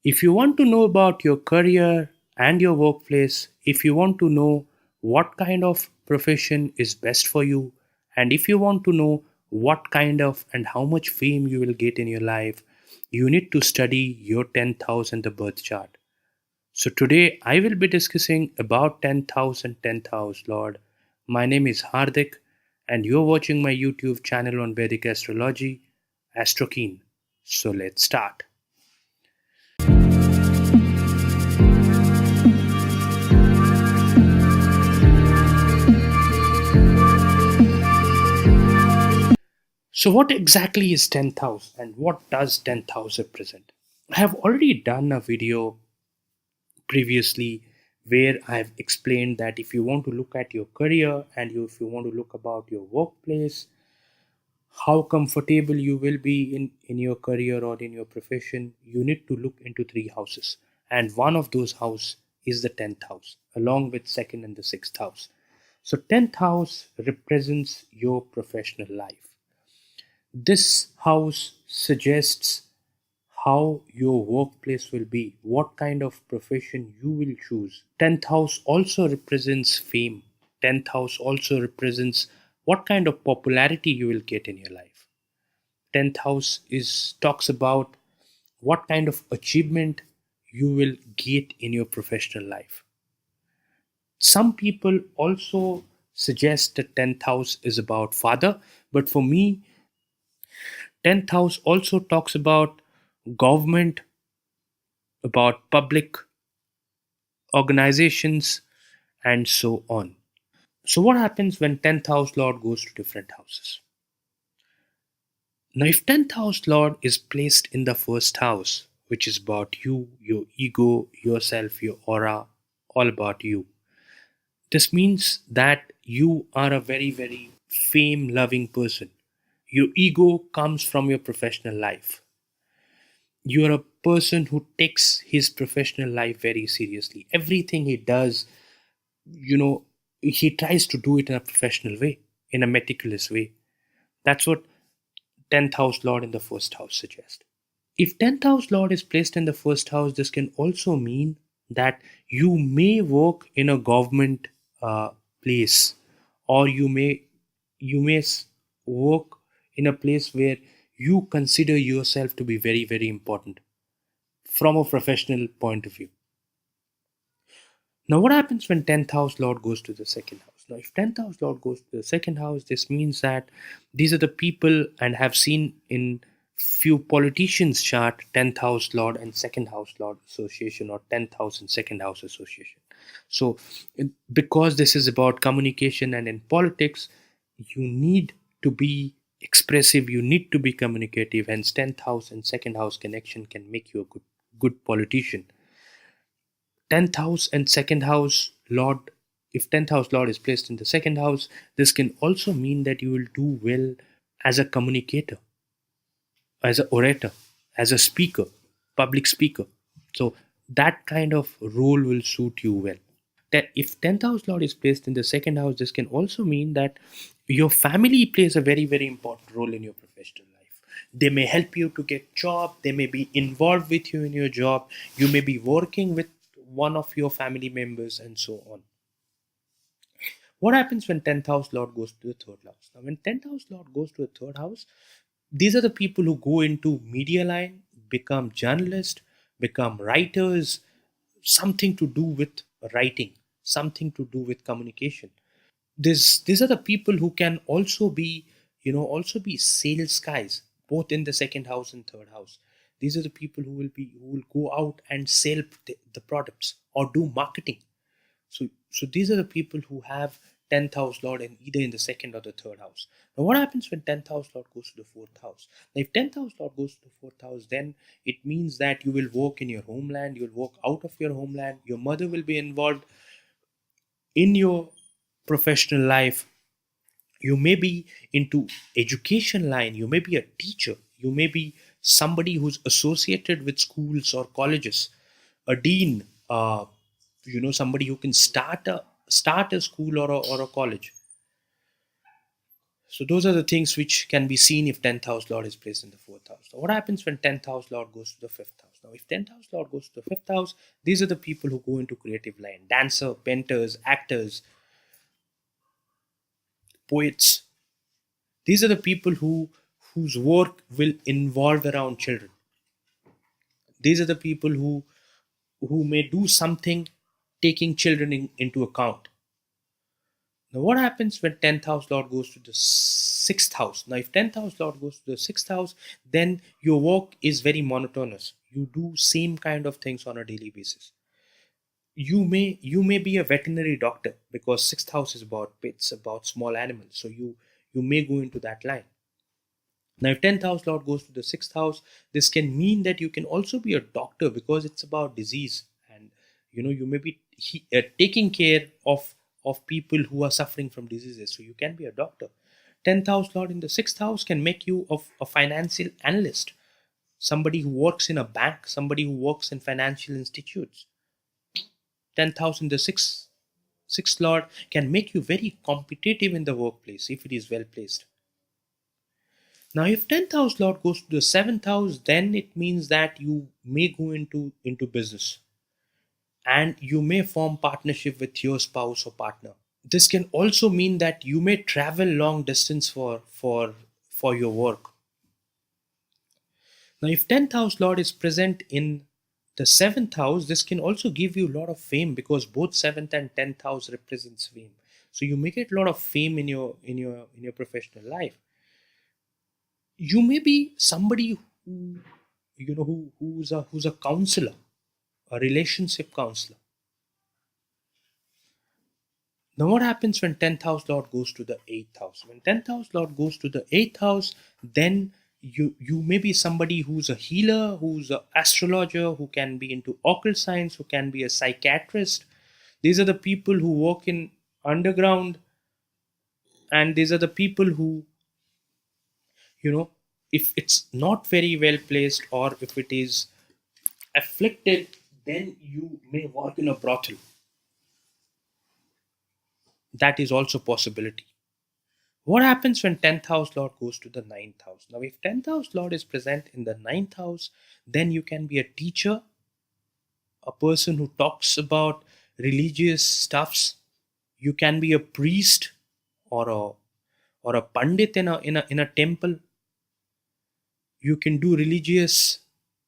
If you want to know about your career and your workplace, if you want to know what kind of profession is best for you, and if you want to know what kind of and how much fame you will get in your life, you need to study your 10th house and the birth chart. So today I will be discussing about 10th house and 10th house Lord. My name is Hardik and you're watching my YouTube channel on Vedic astrology, Astrokeen. So let's start. So, what exactly is 10th house and what does 10th house represent? I have already done a video previously where I have explained that if you want to look at your career and if you want to look about your workplace, how comfortable you will be in your career or in your profession, you need to look into three houses. And one of those house is the 10th house, along with second and the sixth house. So 10th house represents your professional life. This house suggests how your workplace will be, what kind of profession you will choose. 10th house also represents fame. 10th house also represents what kind of popularity you will get in your life. 10th house is talks about what kind of achievement you will get in your professional life. Some people also suggest that 10th house is about father, but for me 10th house also talks about government, about public organizations, and so on. So, what happens when 10th house Lord goes to different houses? Now, if 10th house Lord is placed in the first house, which is about you, your ego, yourself, your aura, all about you, this means that you are a very, very fame loving person. Your ego comes from your professional life. You are a person who takes his professional life very seriously. Everything he does, you know, he tries to do it in a professional way, in a meticulous way. That's what 10th house lord in the first house suggests. If 10th house lord is placed in the first house, this can also mean that you may work in a government place, or you may work in a place where you consider yourself to be very, very important from a professional point of view. Now, what happens when 10th house Lord goes to the second house? Now, if 10th house Lord goes to the second house, this means that these are the people, and have seen in few politicians' chart 10th house Lord and second house Lord association, or 10th house and second house association. So, because this is about communication and in politics, you need to be expressive, you need to be communicative, hence 10th house and second house connection can make you a good politician. 10th house and second house lord, if 10th house lord is placed in the second house, this can also mean that you will do well as a communicator, as an orator, as a speaker, public speaker. So that kind of role will suit you well. That if 10th house lord is placed in the second house, this can also mean that your family plays a very, very important role in your professional life. They may help you to get job, they may be involved with you in your job, you may be working with one of your family members, and so on. What happens when 10th house lord goes to the third house? Now, when 10th house lord goes to the third house, these are the people who go into media line, become journalists, become writers, something to do with writing, something to do with communication. These are the people who can also be, also be sales guys, both in the second house and third house. These are the people who will go out and sell the products or do marketing. So these are the people who have 10th house lord in either in the second or the third house. Now, what happens when 10th house lord goes to the fourth house? Now, if 10th house lord goes to the fourth house, then it means that you will work in your homeland, you will work out of your homeland, your mother will be involved in your professional life. You may be into education line, you may be a teacher, you may be somebody who's associated with schools or colleges, a dean, somebody who can start a school or a college. So those are the things which can be seen if 10th house lord is placed in the fourth house. Now what happens when 10th house lord goes to the fifth house? Now if 10th house lord goes to the fifth house, these are the people who go into creative line: dancer, painters, actors, poets. These are the people whose work will involve around children. These are the people who may do something taking children into account. Now, what happens when 10th house Lord goes to the sixth house? Now, if 10th house Lord goes to the sixth house, then your work is very monotonous. You do same kind of things on a daily basis. You may be a veterinary doctor because sixth house is about pets, about small animals. So you may go into that line. Now, if 10th house Lord goes to the sixth house, this can mean that you can also be a doctor because it's about disease. And you may be taking care of people who are suffering from diseases. So you can be a doctor. 10th house Lord in the sixth house can make you a financial analyst, somebody who works in a bank, somebody who works in financial institutes. 10th house in the sixth Lord can make you very competitive in the workplace if it is well placed. Now, if 10th house Lord goes to the seventh house, then it means that you may go into business and you may form partnership with your spouse or partner. This can also mean that you may travel long distance for your work. Now, if 10th house Lord is present in the seventh house, this can also give you a lot of fame because both seventh and 10th house represents fame. So you may get a lot of fame in your professional life. You may be somebody who's a counselor, a relationship counselor. Now what happens when 10th house lord goes to the 8th house? When 10th house lord goes to the 8th house, then you may be somebody who's a healer, who's an astrologer, who can be into occult science, who can be a psychiatrist. These are the people who work in underground, and these are the people who, if it's not very well placed or if it is afflicted, then you may work in a brothel. That is also possibility. What happens when 10th house lord goes to the ninth house? Now if 10th house lord is present in the ninth house, then you can be a teacher, a person who talks about religious stuffs. You can be a priest or a pandit in a temple. You can do religious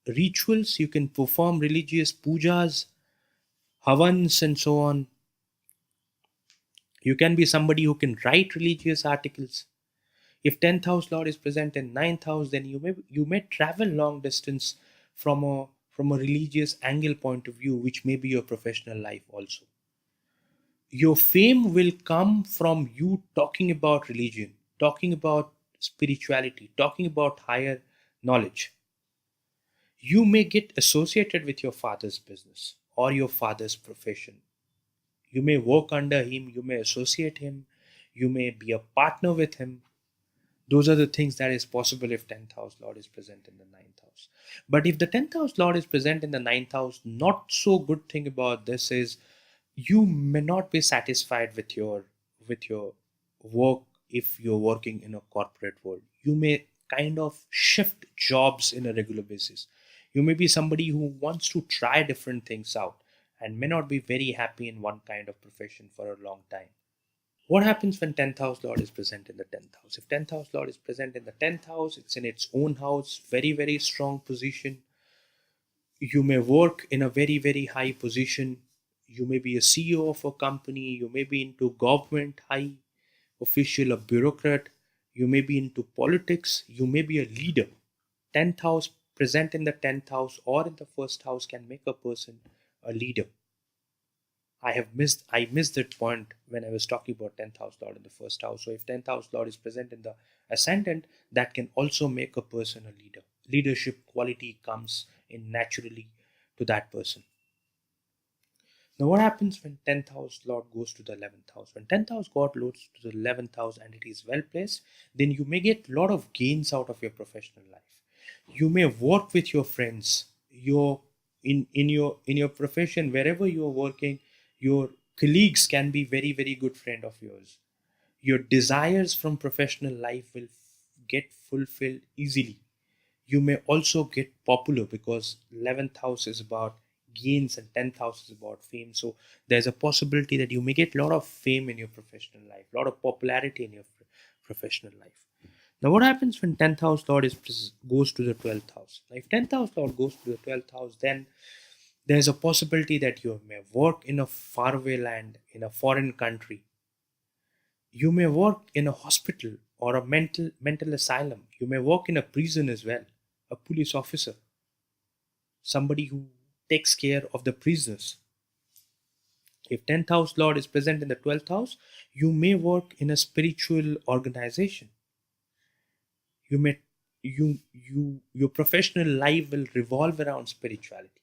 rituals, you can perform religious pujas, havans, and so on. You can be somebody who can write religious articles. If 10th house lord is present in ninth house, then you may travel long distance from a religious angle point of view, which may be your professional life also. Your fame will come from you talking about religion, talking about spirituality, talking about higher knowledge. You may get associated with your father's business or your father's profession. You may work under him, you may associate him, you may be a partner with him. Those are the things that is possible if 10th house lord is present in the ninth house. But if the 10th house lord is present in the ninth house, not so good thing about this is you may not be satisfied with your work. If you're working in a corporate world, you may kind of shift jobs in a regular basis. You may be somebody who wants to try different things out and may not be very happy in one kind of profession for a long time. What happens when 10th house lord is present in the 10th house? If 10th house lord is present in the 10th house, it's in its own house, very very strong position. You may work in a very very high position. You may be a CEO of a company, you may be into government, high official, a bureaucrat. You may be into politics, you may be a leader. 10th house present in the 10th house or in the first house can make a person a leader. I missed that point when I was talking about 10th house lord in the first house. So if 10th house lord is present in the ascendant, that can also make a person a leader. Leadership quality comes in naturally to that person. Now what happens when 10th house lord goes to the 11th house? When 10th house god goes to the 11th house and it is well placed, then you may get a lot of gains out of your professional life. You may work with your friends, your in your profession, wherever you're working, your colleagues can be very very good friend of yours. Your desires from professional life will get fulfilled easily. You may also get popular because 11th house is about gains and 10th house is about fame. So there's a possibility that you may get a lot of fame in your professional life, a lot of popularity in your professional life. Now, what happens when 10th house lord goes to the 12th house? Now, if 10th house lord goes to the 12th house, then there's a possibility that you may work in a faraway land, in a foreign country. You may work in a hospital or a mental asylum. You may work in a prison as well, a police officer, somebody who takes care of the prisoners. If 10th house lord is present in the 12th house, you may work in a spiritual organization. You may your professional life will revolve around spirituality.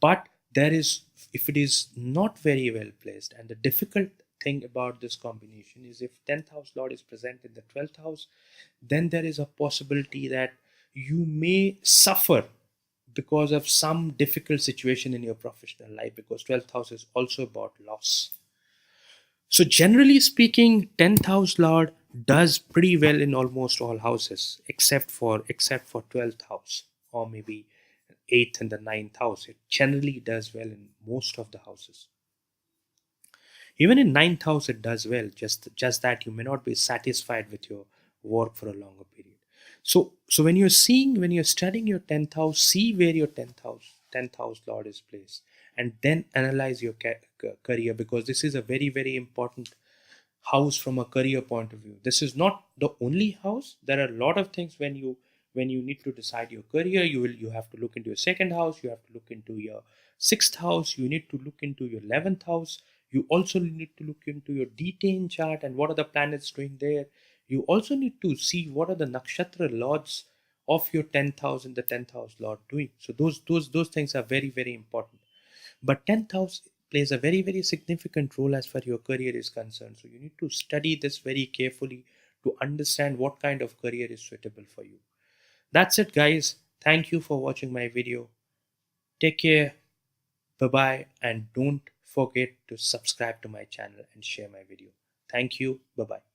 But there is, if it is not very well placed, and the difficult thing about this combination is if 10th house lord is present in the 12th house, then there is a possibility that you may suffer because of some difficult situation in your professional life, because 12th house is also about loss. So generally speaking, 10th house lord does pretty well in almost all houses except for 12th house, or maybe 8th and the 9th house. It generally does well in most of the houses. Even in 9th house it does well, just that you may not be satisfied with your work for a longer period. So when you're studying your 10th house, see where your 10th house lord is placed, and then analyze your career, because this is a very, very important house from a career point of view. This is not the only house. There are a lot of things when you need to decide your career. You have to look into your second house, you have to look into your sixth house, you need to look into your 11th house. You also need to look into your D10 chart and what are the planets doing there. You also need to see what are the nakshatra lords of your 10th house and the 10th house lord doing. So those things are very, very important. But 10th house plays a very, very significant role as far your career is concerned. So you need to study this very carefully to understand what kind of career is suitable for you. That's it, guys. Thank you for watching my video. Take care. Bye bye. And don't forget to subscribe to my channel and share my video. Thank you. Bye bye.